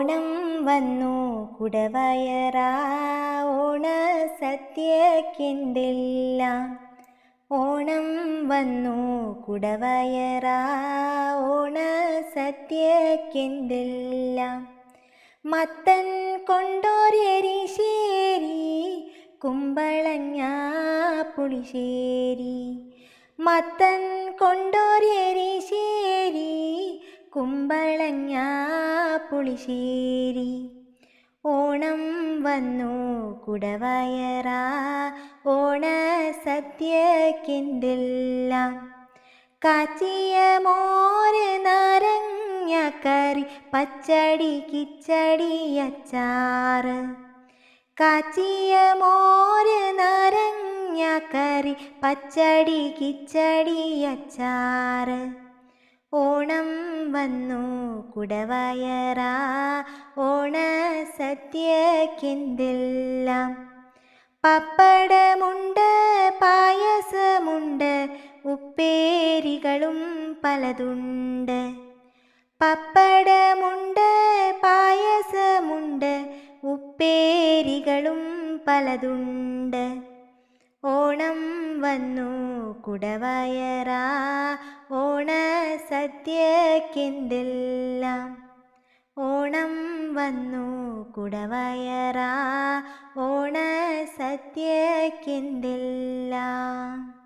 ഓണം വന്നു കുടവയറാ ഓണ സദ്യക്കെന്തെല്ലാം. ഓണം വന്നു കുടവയറാ ഓണ സദ്യക്കെന്തെല്ലാം. മത്തൻ കൊണ്ടോരെരിശ്ശേരി കുമ്പളങ്ങ പുളിശ്ശേരി. മത്തൻ കൊണ്ടോരെരിശ്ശേരി കുമ്പളങ്ങ പുളിശ്ശേരി. ഓണം വന്നു കുടവയറാ ഓണ സദ്യക്കെന്തെല്ലാം. കാച്ചിയ മോര് നാരങ്ങക്കറി പച്ചടി കിച്ചടി അച്ചാറ്. കാച്ചിയ മോര് നാരങ്ങക്കറി പച്ചടി കിച്ചടി അച്ചാറ്. ഓണം വന്നു കുടവയറാ ഓണ സദ്യക്കെന്തെല്ലാം. പപ്പടമുണ്ട് പായസമുണ്ട് ഉപ്പേരികളും പലതുണ്ട്. പപ്പടമുണ്ട് പായസമുണ്ട് ഉപ്പേരികളും പലതുണ്ട്. ഓണം വന്നു കുടവയറാ ഓണ സദ്യക്കെന്തെല്ലാം. ഓണം വന്നു കുടവയറാ ഓണ സദ്യക്കെന്തെല്ലാം.